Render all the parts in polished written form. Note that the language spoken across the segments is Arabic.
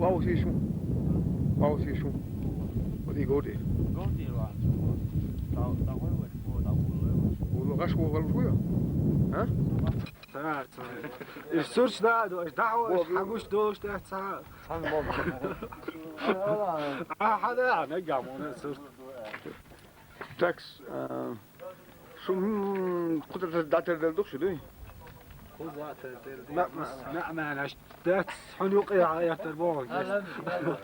باوسي شو باوسي شو ودي قودي قولي الواحد داول ولو غش ولا شوية ها ساعات السورش ده ايش دعوة ايش حقوش دوش ده ساعات حدا نقع مو السورش تاكس شو قدرة الدعتر دلدوش دوي ما أنا اشتات حن يقير على تربوك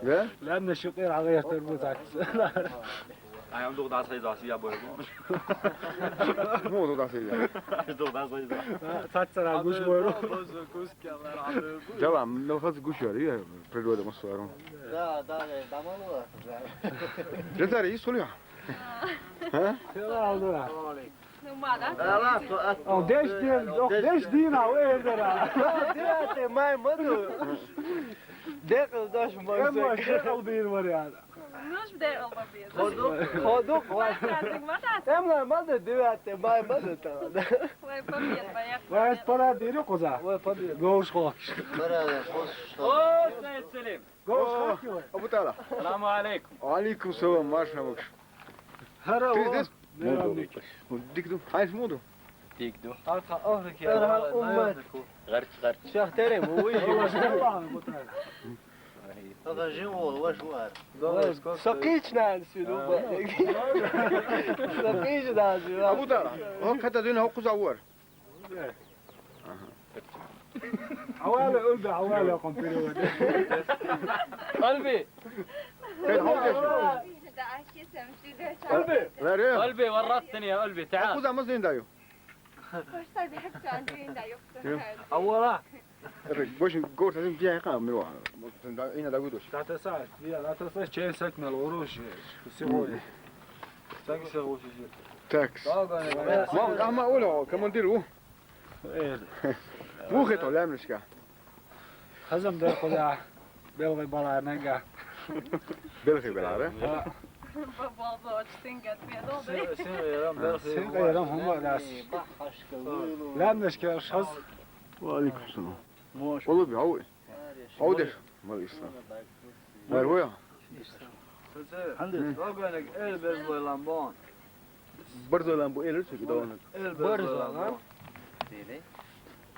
لا لأن شقير على تربوك أنا عم دوغ عصاي زاسي يا بوي مو ضد عسير دوغ عصاي زاسي تاتسر على جوش بويرو جواب لو خذ قشوري بريدو ده مصورون ده مالوه جزاري يسوليا ها ديش دينا وين درا دياتي ماي مدو دقل داش اما ماي شغل بين وريانا مش بدي أقلب بيه خدوك ما تعرف املا مدو دياتي ماي مدو وين فبيت بيك وين برا ديري قزا جوش خوش أوه سيد سليم جوش خوش ابو تعالى السلام عليكم وعليكم السلام ما شامك هرا تيجي وديك دو عايز مودو ديك دو أرخى أهلك يا أمك غرت شاه ترم ويجي هو هذا جنول وشوار سقيش ناسي دوبا سقيش ناسي ابو تعالى هو حتى دين هو قزعور عوالي قلبي عوالي قنطري قلبي كيف هو قلبي لا ريال قلبي ورطتني يا قلبي تعال قزع مزين دايو أولا باش قلت لازم فيها قام مروح هنا دا قدوش تعال ساعة لا تنسى شيء سكن العروش سيبوني سكن سيبوش تاكس ما أقوله كمان ديرو مو خيطه لا منشكا خزم ده خدا بلغي برا نقع بلغي بالعربي بابا تنقد بيدوبي سيغيرهم هم ناس لا منشكا شخص وعليكم السلام والله بيعوي عودش ما الإسلام ما هو عندك أقولك إلبس لامبون برضو لامبو إيه لسه كده وانا إلبس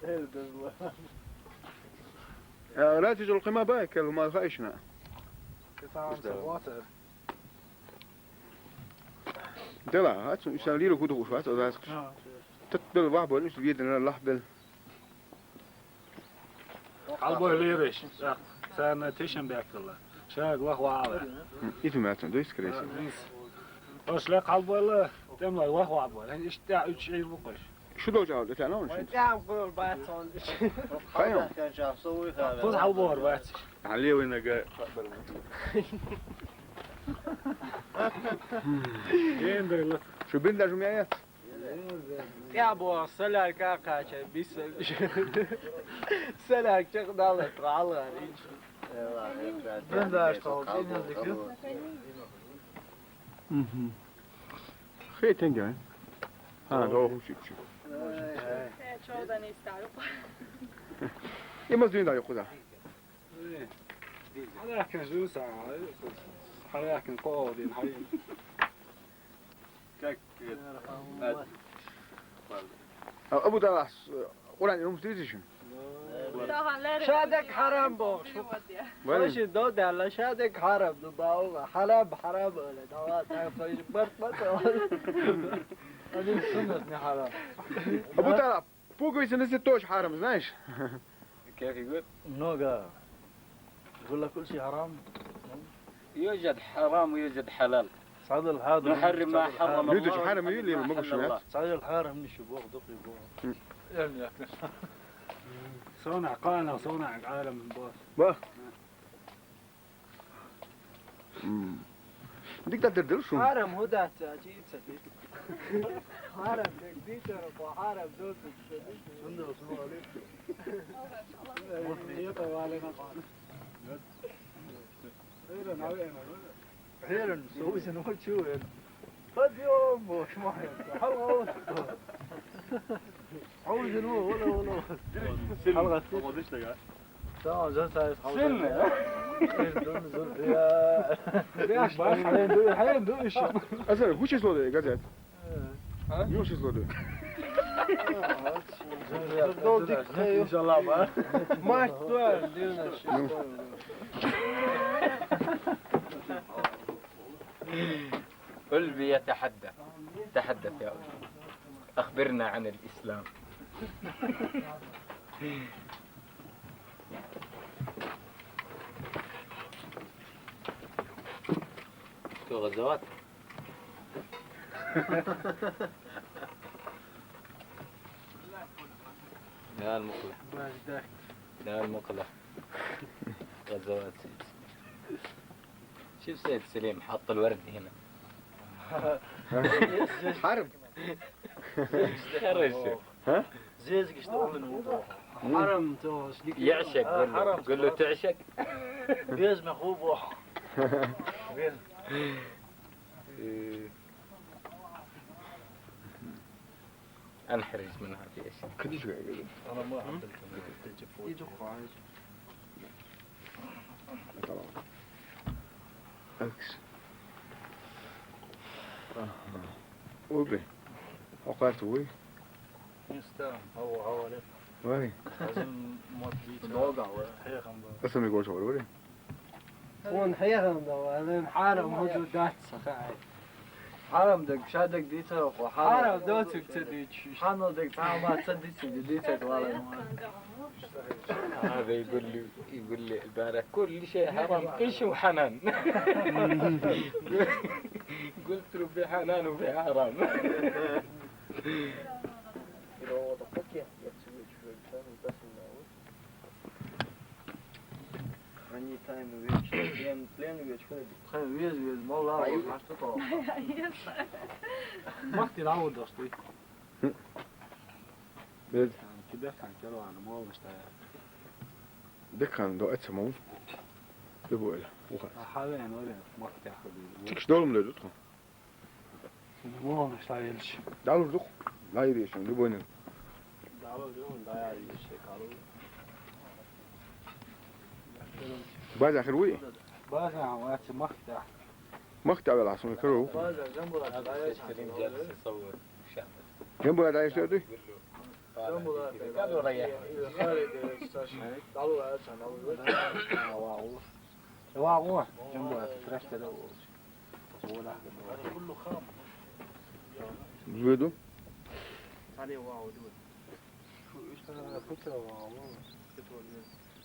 إلبس لا تجي القمة باك ما خايشنا دلا هات إنسان ليرو كده وشوات أذاك تتبل واحد بقول إيش بيدنا اللحبل قلبه ليرش سنة تيشن بياكله شاق وهو عالي إيه ما تندويس كريسي وش لك قلبه لا تملا وهو عبوا يعني إيش تاع إيش شيء بقش شو لو جاوا ده تعلمون شو تعال قول بايتون خيام كان شاف سوي هذا خذ حلبور بس عليه وين جاي ين ده شو بين جمعيات يا ابو سلاك كاكا بيس سلاك شغل طالع من ذا اشتغل خير تنجح ها ده هو شيء شو ده نستعرف إيه مزين ده يأخذها هذاك جوسة هذاك قاضي هاي كك أبو داس قرآن يوم تيجيشون شادك حرام بوش وش دود على شادك حرام دباو حرام حرام ولا دوات تعرف برت هذه سنة حرام أبو داس فوق يسنس التوش حرام знаешь كيف يقول نوغا يقول لك كل شيء حرام يوجد حرام ويوجد حلال صعد الحاضر نحرم ما حرم الله يوجد حرام يلي ما قشمات صعد الحرام من شبوخ دقي بوخ يعني صنع قانا وصنع عالم من باص با ديك تقدر شو حرام هدى تأجيل سبيل حرام تكدي تعرف حرام دوت شنو اسمه عليك هي طوالنا قانا خير نسوي شنو شو قد يوم وش ما حلقة عاوز نو ولا حلقة Tamam zaten سنة أصلا هو شو اسمه ده جزات؟ يو شو اسمه ده؟ إن شاء الله بقى ما اشتوى دينا شو قلبي يتحدث تحدث يا أولي أخبرنا عن الإسلام. شو غزوات؟ يا المقلة يا المقلة غزوات سيد شوف سيد سليم حط الورد هنا. حرب. خرج ها؟ زيزك اشتغل حرم توش يعشق قول له تعشق. بيز مخوبه انحرج من هذه الاشياء. كديش قاعد. انا ما حضرت يدقوا عايز طبعا. أكس. وبي. وقعت وي. يستاهل هو ليه وي. لازم موت بيت الوقع وهي أصلا ما يقولش ولا. وين حيهم ده حرم موجودات سخاء حرام دك شادك ديتك حرم دوتك تديك حرام دك تعال تصدق ديتك ولا هذا يقول لي البارح كل شيء حرام كل شيء حنان. قلت له في حنان وفي حرام. Они тайм вечер, плен вечер. خير ويز والله ما تطلع ما تلعود اصلي بيد. كده كان كيلو انا مو مستعد دكان دو أتسمون. دبوا إله. حاليا ولا ما تاخذ تكش دول من الدكان. مو مستعجلش دعوا الدكان. لا يبي شو دبوا إنه. دعوا اليوم لا يعني شيء قالوا بعد آخر وي. بس عملت مقطع مقطع بالعاصمة كرو. بس جنبه سليم جالس يصور شاب. جنبه هذا إيش تدري؟ قالوا ريح. واو جنبه فريش كده كله خام زويدو. عليه واو دول شو ايش فكره واو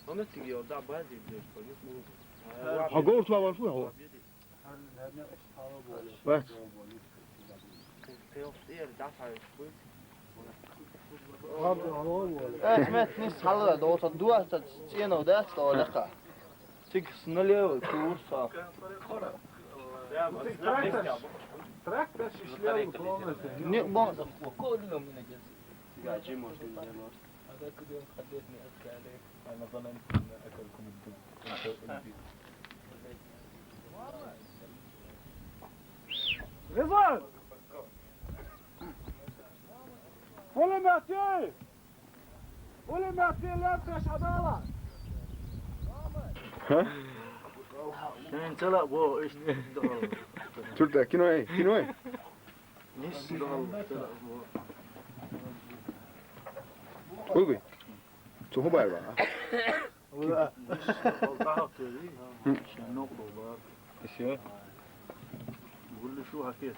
هم تيجي يودع بادي بيش هقول تبع مرفوع هو. بس. سمعت ناس حلقة دوت الدواء تتسينا ودات طالقة تكس نليا والكورسة تراكتر شلون نقبض وكلهم من الجنس. قاعدين هذاك اليوم خليتني ابكي عليك. انا ظننت ان اكلكم الدب. غزال ولا معطيه ولا معطيه لا تخش عضالة ها؟ انت لا بو ايش شرط كينو إيه؟ كينو إيه؟ نص قولي. شو هو بعرف. ولا ضعف دي عشان نقطه بقى شو؟ بقول له شو حكيت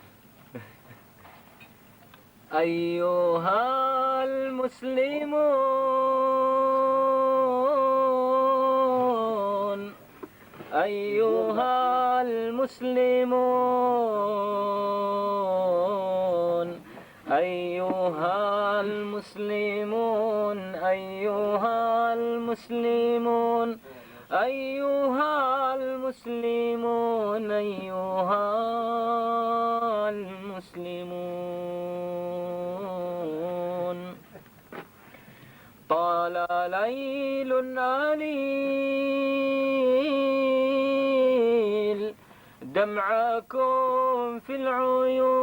أيها المسلمون أيها المسلمون أيها المسلمون أيها المسلمون أيها المسلمون أيها المسلمون طال ليل عليل دمعكم في العيون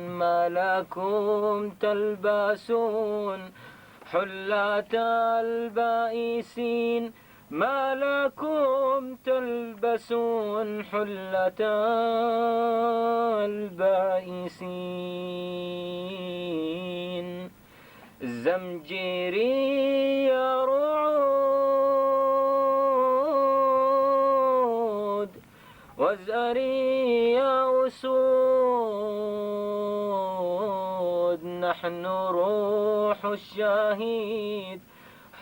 ما لكم تلبسون حلة البائسين ما لكم تلبسون حلة البائسين زمجيري يا رعود وزاري يا أسود نحن روح الشهيد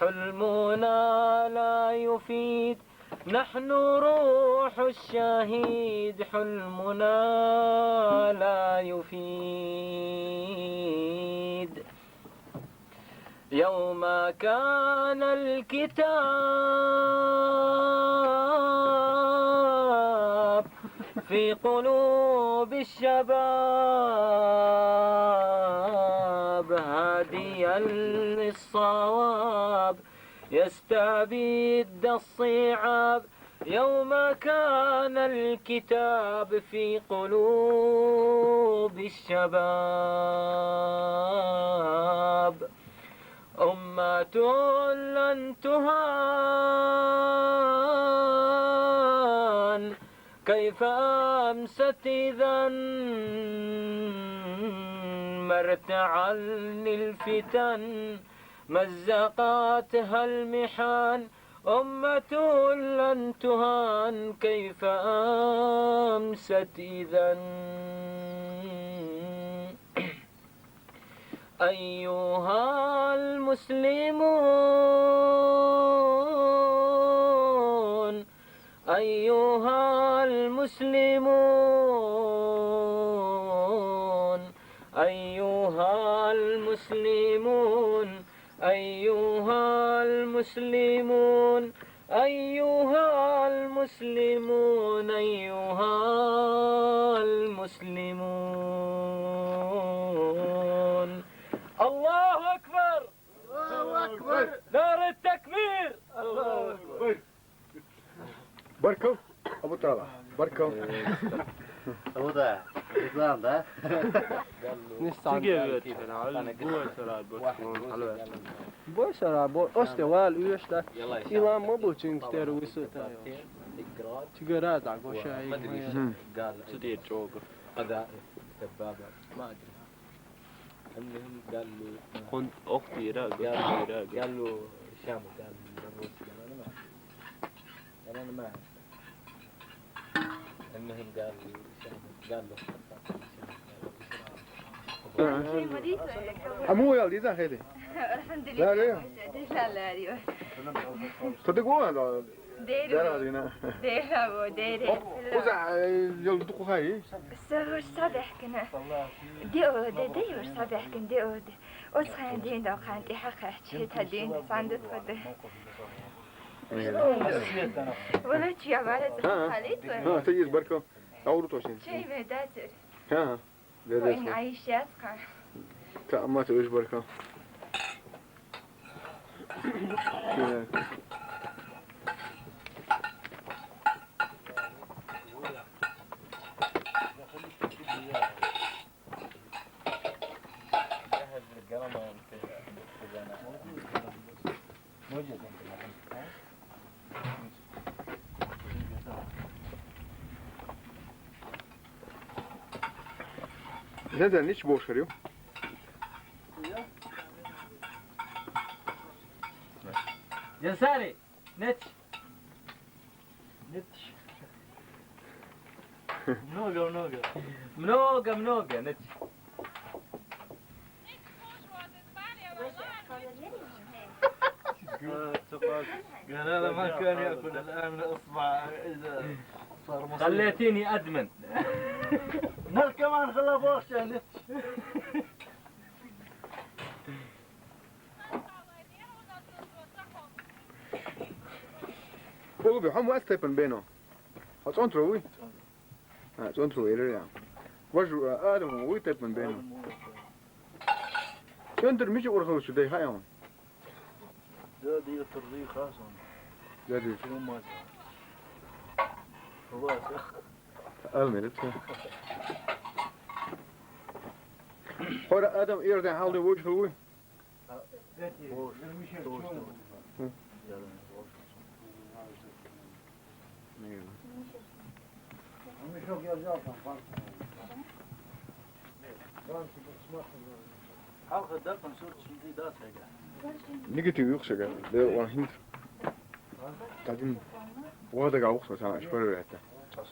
حلمنا لا يفيد نحن روح الشهيد حلمنا لا يفيد يوم كان الكتاب في قلوب الشباب هاديا للصواب يستبد الصعاب يوم كان الكتاب في قلوب الشباب أمة لن تهان كيف أمست إذا مرتعا للفتن مزقاتها المحان أمة لن تهان كيف أمست إذا أيها المسلمون أيها المسلمون أيها المسلمون أيها المسلمون أيها المسلمون أيها المسلمون الله أكبر الله أكبر نار التكبير الله أكبر بركو أبو طلع بركو هو ده إسلام ده استوال ويشتا إلى ما بوتشين كتير ويسوتا تقرأت عقو شاي قال تدير جوقف هذا دبابة ما أدري المهم قال له كنت أختي راقب قال له شامو قال له روسي قال أنا ما أعرف المهم قال له شامو قال له أمو يا ليزا هذي الحمد لا لله ليه لا لا ديو صدقوا هذا ديرو هنا ديرو ديرو وزع يلدقوا هاي سوش صباح كنا ديو ديو صباح كن ديو وصخان دين دو خان دي حقا حشيتها دين صندوق فده ولا تشي عبارة خالد ها تجيز بركو أورو توشين شيء مداتر ها وإن عايشات قا ما تقولش بركو نزل نيش بوشريو جنساري نتش منوقة نتش قال هذا ما كان يأكل الآن أصبع إذا صار مصير خليتيني أدمن نال كمان خلا بوش يعني هو بيحمو أستيبن بينه هتون تروي هتون تروي ليه وجو آدم وي تيبن بينه شندر مش أورخل شو ده هايون ده دي الترضي خاصة ده دي شو ما خلاص الميرت هو آدم إيردن حال وجه هو حلقة دقن صورت شديد دات هيك. نيجاتيف يخشى ده وانا هند بعدين وهذا قاعد وقت انا اشبر ريحته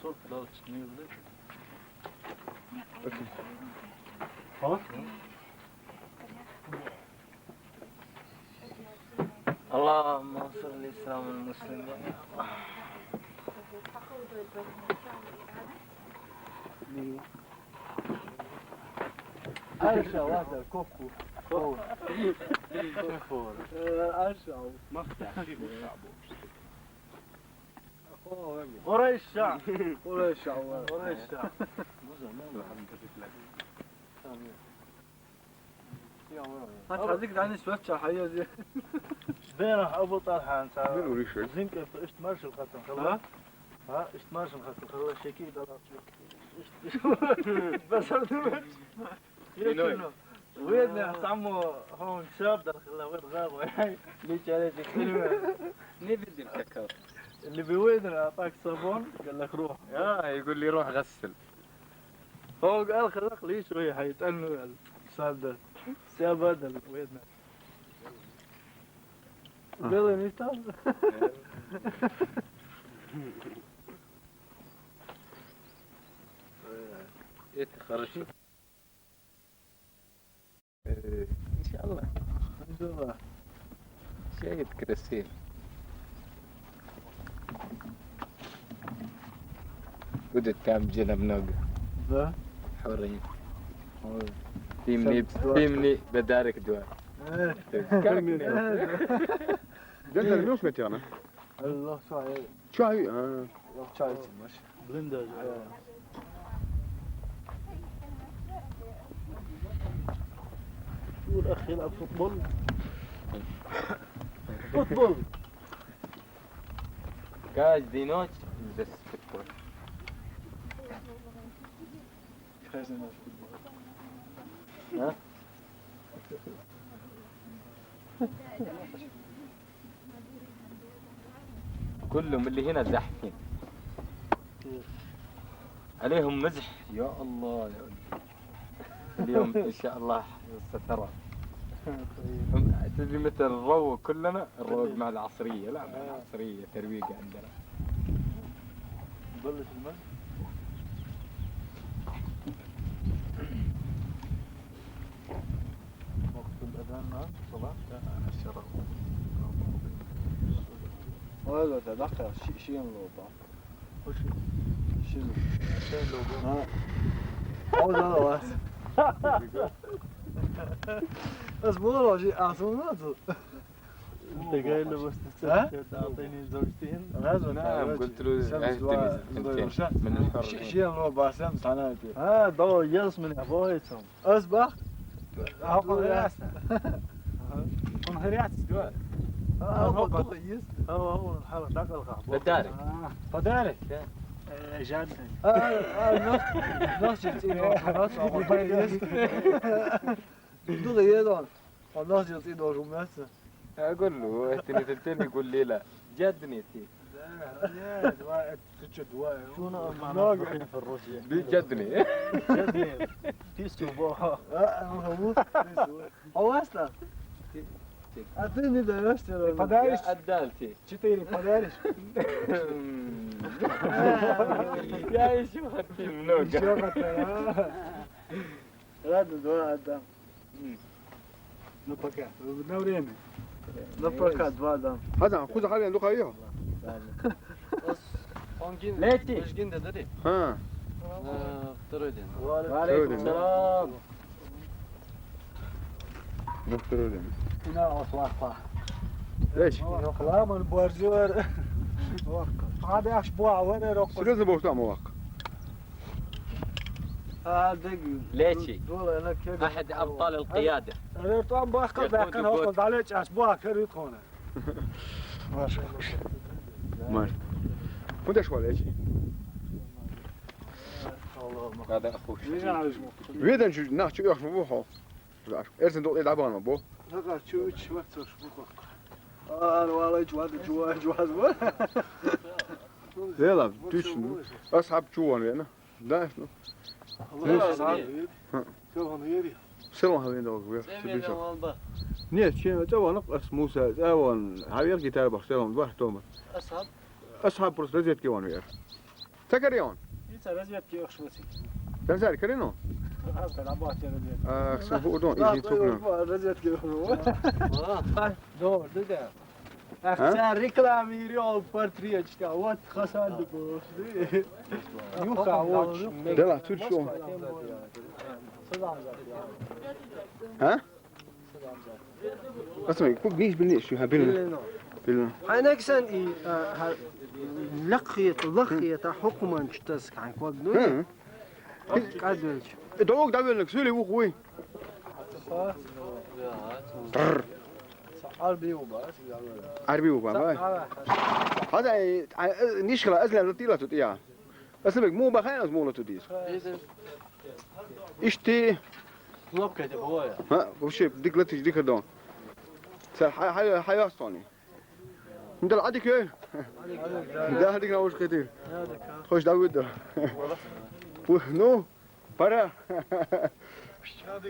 صورت دات سنين ذيك. اللهم انصر الاسلام والمسلمين. عرشة واحدة كوكو فور عرشة مفتاح وريشة وريشة وريشة هذيك دعني سوتشة حياة زي بينه ابو طلحه انت من وريش زين كيف اشتمرش الختم خلاص ها اشتمرش الختم خلاص شكيد بس وين عمو هون شاب دخل وين غابوا ليش عليك كلمه نبدي الكاكاو اللي بويدنا اعطاك صابون قال لك روح يقول لي روح غسل هو قال خلق لي شويه حيتأنوا الساب ده ساب هذا اللي بويدنا قال لي نيتال خرجت ان شاء الله ان شاء الله شايد كرسيل بدت كام جنب نوقع ذا حورين فيمني بدارك دواء ده الميوس متيانا الله شاي شاي شاي ماشي بلندر شو الاخ يلعب فوتبول فوتبول каждый ночь за спектакль ها كلهم اللي هنا زحفين عليهم مزح يا الله يا ولدي اليوم ان شاء الله سترى تدري متى نروق كلنا نروق مع العصرية لا مع العصرية ترويق عندنا نبلش المزح وقت الأذان صلاة 10 هذا تذكر شيء لوبا وش شيء لو ها هو ده واس بس بقول شيء أصلاً انت قايل له بس تستاهل تعطيني زوجتين نعم قلت له اهتمي من الحر شيء لوبا سمس عناتي ها ضو يص من ابويتهم أصبح هاكل رياسة كن هريات استواء هو كويس هو الحلقة ذاك الغاب بدارك فدارك جاد ناس يصيروا ناس أو كويس دول يدون والناس يصيروا جملة اقول له اهتني تلتين يقول لي لا جدني تي دواء تجد دواء شو ناقع في الروسيا جدني جدني تيسو بوها هو أصلا أعطيني ده يشتري فدارش عدالتي شتيني فدارش يا ايش وخدتي منوقع هذا دواء هذا نبكى نوريني نفرك دواء ده هذا خذ حالي عندك ايوه ليتي ايش قنده دري؟ ها افترضين وعليكم السلام نفترض هنا وصلاة ليش؟ لا من بورجور هذا أشبوع وين يروح شو لازم بوصل مواقع دقيقة ليشي دول أنا كذا احد ابطال القياده أنا طبعا باخذ لكن أخذ عليك أشبوع كريت هنا ما شاء الله ماشي وانت شو ليش؟ هذا اخوك ويدا نشوف ناخذ شو يخشوا بوحه ارسل دول يلعبون بو نقع شو وقت بكره والله جواز يلا تشنو أصحاب شوان ويانا ده شنو شوف يري سلام هذين دوك ويا Sevmeyen oldu. نيت شنو جوان نقص موسى جوان حبير جيتار بخسرهم واحد تومر Ashab. أصحاب بروس رزيت كيوان ويا تكريون انت رزيت كي اخشوتي تنزل كرينو خلاص انا بحكي رزيت سوف أدون إيجي توكنا رزيت كي دور ده اختار ريكلام يريول بارتريج تا وات خسان دبوش يوخا واتش دلا تود شو ها اسمعي كوك نيش بالنيش شو هبلنا بلنا هنكسن لقيت حكما تشتسك عن كوك نوي قادلش دوك دابلك سولي وخوي قلبي وبس عربي وبابا هذا نشخلا أزلا لطيلة تطيع أسمعك مو بخير مو لطيس إشتي Knop kaydı bu ya. ها وش بدك لا تجي ديك دون سال حي أصلي انت العادي كيف ده هديك ناوش كتير خوش داود ده نو برا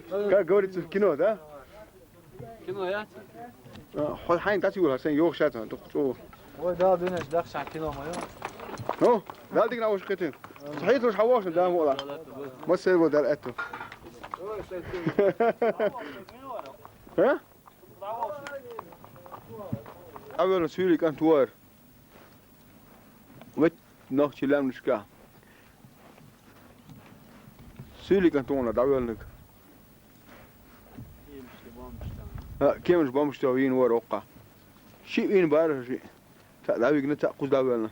كقولت كينو ده Kim o ya? خد حين تاتي ولا سين يوخ شاتها تقطو هو ده بينش دخش عن كيلو ما نو ده هديك ناوش كتير صحيح مش حواش ده ولا ما سيبو ده الاتو ها أول سوري كان توار وت نخشي لام نشكا سوري كان تونا دعوة لك كيف مش بامشتاوين ورقة شيء وين بارش شيء تدعوي قلنا تأخذ دعوة لنا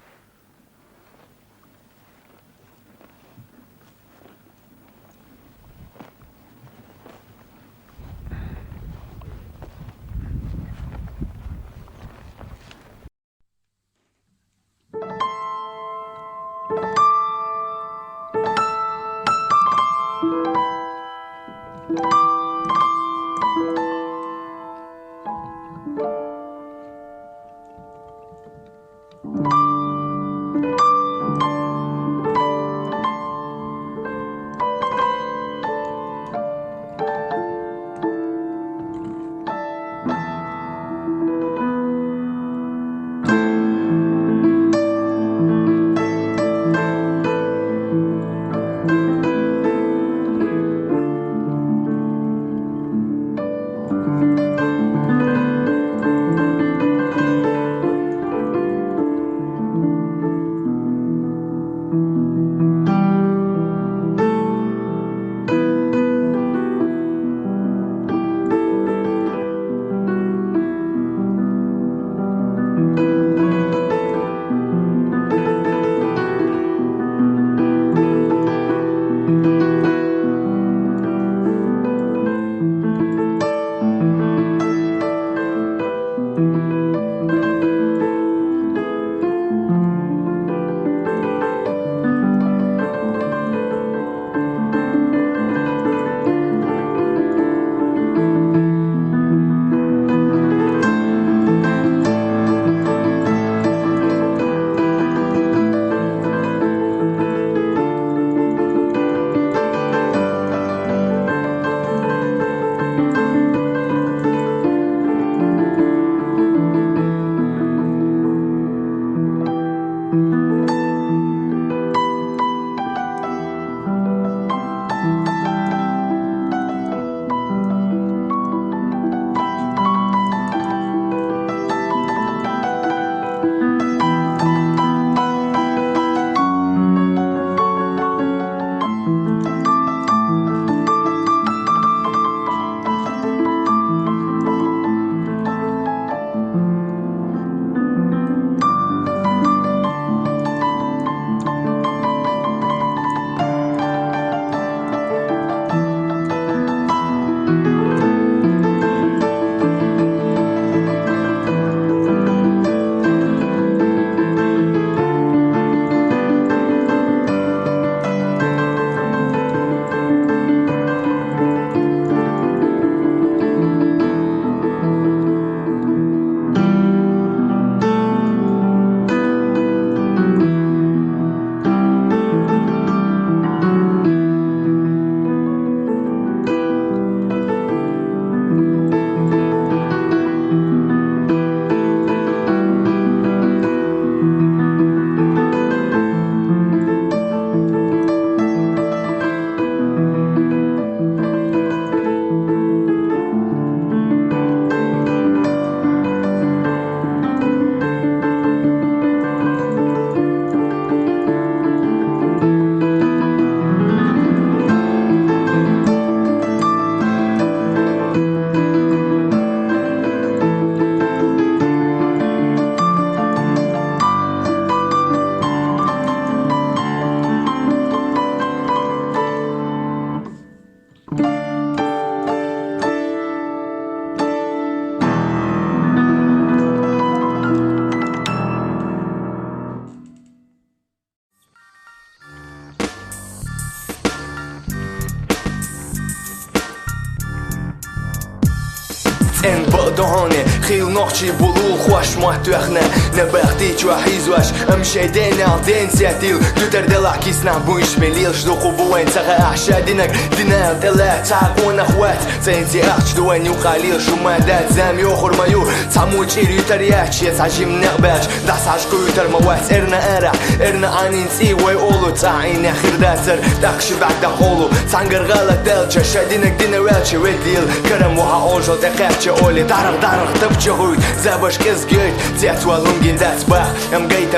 ان بقدهانه خيل نوخشي بلول خوش محتوخنا نبختي جواحيز واش امشي دين عدين سياتيل دوتر دلع كيسنا بوش مليل شدوقو بوين تغا احشا دينك دينا دلع تعقون اخوات سينتي احش دوين يقاليل شو ما دات زام يوخر مايو تعمو جير يترياش يتعجم نقباش داس عشقو يتر موات ارنا ارع ارنا عنين تي ويقولو تعين اخر داتر داقش بعد دخولو تنقر غالة دالجا شادينك دينا والشي ويديل كرم وها اوجو دقاقشي اولي دارغ تبجي غويت زابش كز جيت تياتوا لونجين دات باخ ام قيت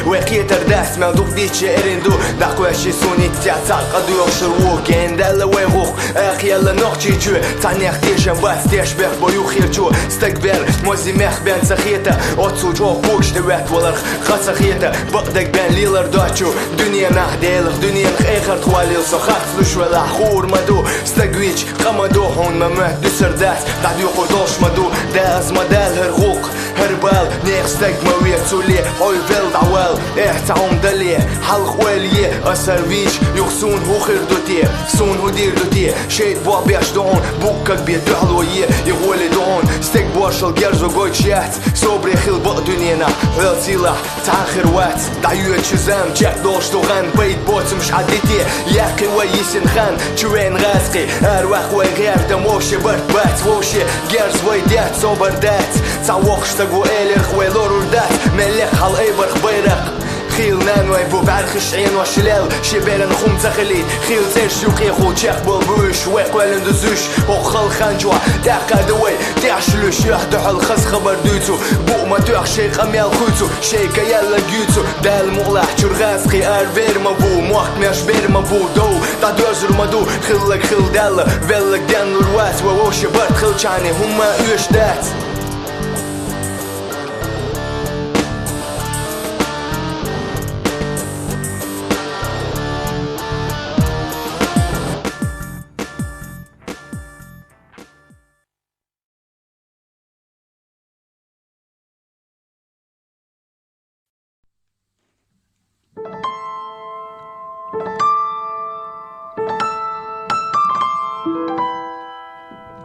وقيتر داس مالدوق ديتشي ارندو داقواشي سوني تياتا قدو يغشر ووكين دالا ويغوخ اخ يلا نوخشي جو تاني اختيشن باس ديش بيخ بويو خير جو استقبال موزي ميخ بين سخيتا اوتسو جو بوش دوات ولرخ خسخيتا بقدك بين ليلر دواتشو دنيا نحديلخ دنيا اخر تواليل سخات سلوش ولا خور مدو استقويج قمدو هون ممات دو سردات دعدو قدوش مدو داز مدال هرغوق هربال نيخستك مويت سولي هوي فيلد عوال احتعوم دلي حلق والي اثر ويش يخسون هو خير دوتي سون هو دير دوتي شيت بوا بيش دون بوكك بيدحلو يغولي دون ستيك بوشل جرزو قويت شيات صبري خيل بق دنيانا غلطيلح تاخر وات دعيوت شزام جاك دوش دوغان بيت بوت مش عديتي ياقي ويسن خان جوين غاسقي ارواح وغير دموشي برد بات ووشي جرز ويدات صبر دات تعوخش تقو إلخ ويلور دات ملك حال ايبر خبيرق خيل نانوي بو بعرخش عين وشلال شبال نخوم تخليت خيل تيرش يقيخو تشيخ بالبوش ويق والندزوش وخل خانجوا داقا دوي تعشلوش يحدح الخز خبر دوتو بو ما توخشي قميال خوتو شيكا يلا جيوتو دال مغلح جرغاسقي ارفير مبو موقت ميش بير مبو دو تا دوزر مدو خلك خل دالا فيلك دان الروات ووشي برد خل چاني هما ايش دات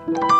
you